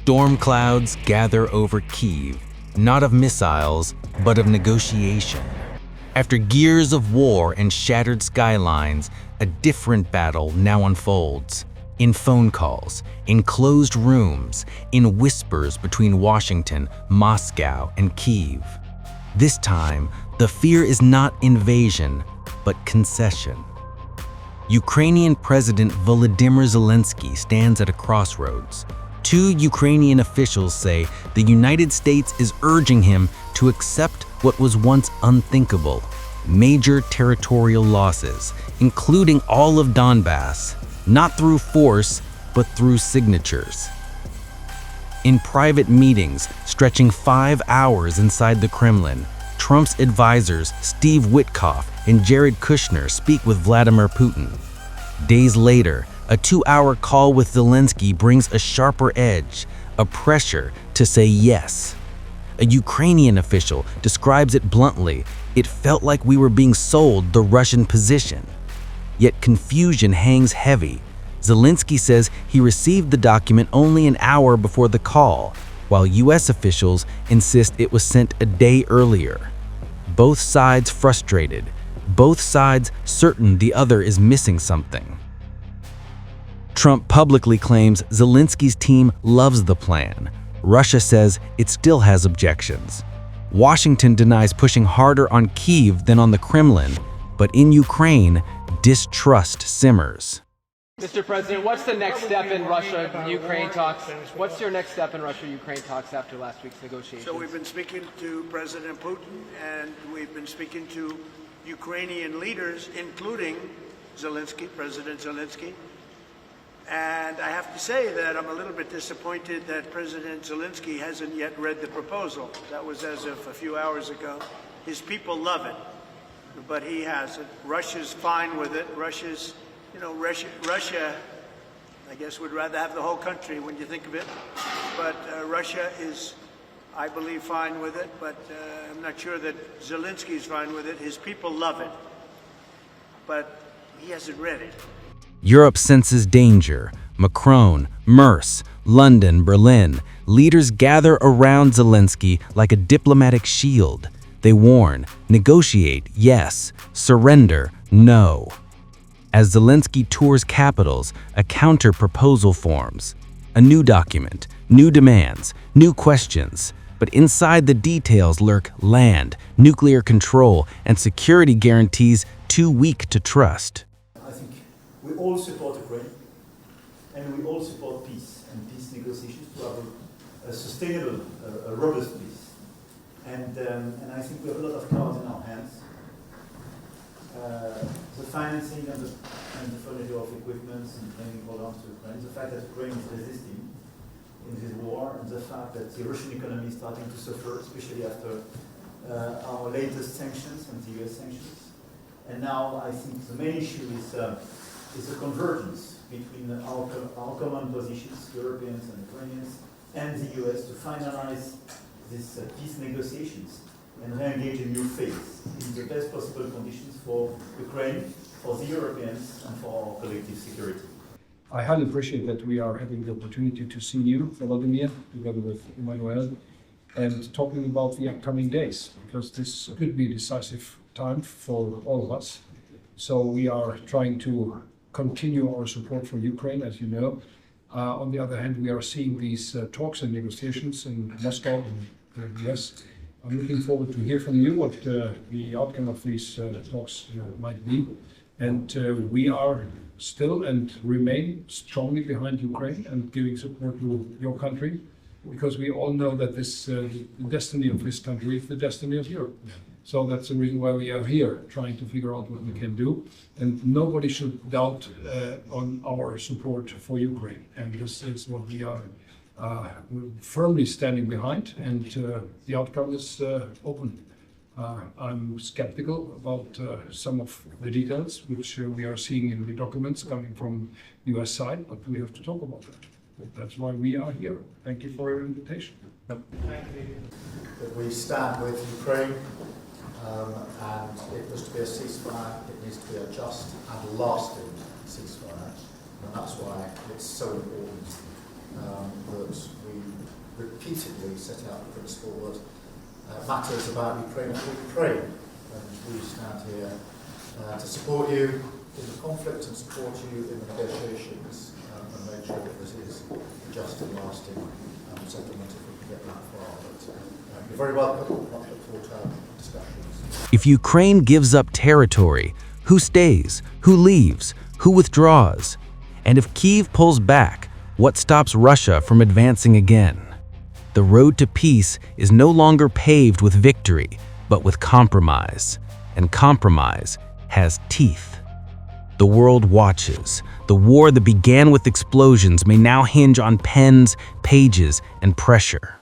Storm clouds gather over Kyiv, not of missiles, but of negotiation. After years of war and shattered skylines, a different battle now unfolds. In phone calls, in closed rooms, in whispers between Washington, Moscow, and Kyiv. This time, the fear is not invasion, but concession. Ukrainian President Volodymyr Zelensky stands at a crossroads. Two Ukrainian officials say the United States is urging him to accept what was once unthinkable: major territorial losses, including all of Donbas, not through force, but through signatures. In private meetings stretching 5 hours inside the Kremlin, Trump's advisors Steve Witkoff and Jared Kushner speak with Vladimir Putin. Days later, a 2-hour call with Zelensky brings a sharper edge, a pressure to say yes. A Ukrainian official describes it bluntly: "It felt like we were being sold the Russian position." Yet confusion hangs heavy. Zelensky says he received the document only an hour before the call, while US officials insist it was sent a day earlier. Both sides frustrated, both sides certain the other is missing something. Trump publicly claims Zelensky's team loves the plan. Russia says it still has objections. Washington denies pushing harder on Kyiv than on the Kremlin, but in Ukraine, distrust simmers. Mr. President, what's the next step in Russia-Ukraine talks? What's your next step in Russia-Ukraine talks after last week's negotiations? So we've been speaking to President Putin, and we've been speaking to Ukrainian leaders, including Zelensky, President Zelensky. And I have to say that I'm a little bit disappointed that President Zelensky hasn't yet read the proposal. That was as of a few hours ago. His people love it, but he hasn't. Russia's fine with it. Russia, I guess, would rather have the whole country when you think of it. But Russia is, I believe, fine with it, but I'm not sure that Zelensky's fine with it. His people love it, but he hasn't read it. Europe senses danger. Macron, Merz, London, Berlin. Leaders gather around Zelensky like a diplomatic shield. They warn, negotiate, yes, surrender, no. As Zelensky tours capitals, a counterproposal forms. A new document, new demands, new questions. But inside the details lurk land, nuclear control, and security guarantees too weak to trust. I think we all support Ukraine, and we all support peace and peace negotiations to have a sustainable, a robust peace. And I think we have a lot of cards in our hands. The financing and the furniture of equipment and training belongs to Ukraine. The fact that Ukraine is resisting in this war, and the fact that the Russian economy is starting to suffer, especially after our latest sanctions and the US sanctions. And now I think the main issue is a convergence between our common positions, Europeans and Ukrainians, and the US to finalize these peace negotiations and re-engage a new phase in the best possible conditions for Ukraine, for the Europeans, and for our collective security. I highly appreciate that we are having the opportunity to see you, Volodymyr, together with Emmanuel, and talking about the upcoming days, because this could be a decisive time for all of us. So we are trying to continue our support for Ukraine, as you know. On the other hand, we are seeing these talks and negotiations in Moscow and the US. I'm looking forward to hear from you what the outcome of these talks might be. And we are still and remain strongly behind Ukraine and giving support to your country, because we all know that the destiny of this country is the destiny of Europe. So that's the reason why we are here, trying to figure out what we can do. And nobody should doubt on our support for Ukraine. And this is what we are firmly standing behind, and the outcome is open. I'm skeptical about some of the details which we are seeing in the documents coming from the US side, but we have to talk about that. That's why we are here. Thank you for your invitation. That we stand with Ukraine, and it was to be a ceasefire, it needs to be a just and lasting ceasefire, and that's why it's so important that we repeatedly set out the principle that matters about Ukraine for Ukraine. And we stand here to support you in the conflict and support you in the negotiations and make sure that this is a just and lasting settlement if we can get that far. But you're very welcome. I look forward to our discussions. If Ukraine gives up territory, who stays, who leaves, who withdraws? And if Kyiv pulls back, what stops Russia from advancing again? The road to peace is no longer paved with victory, but with compromise. And compromise has teeth. The world watches. The war that began with explosions may now hinge on pens, pages, and pressure.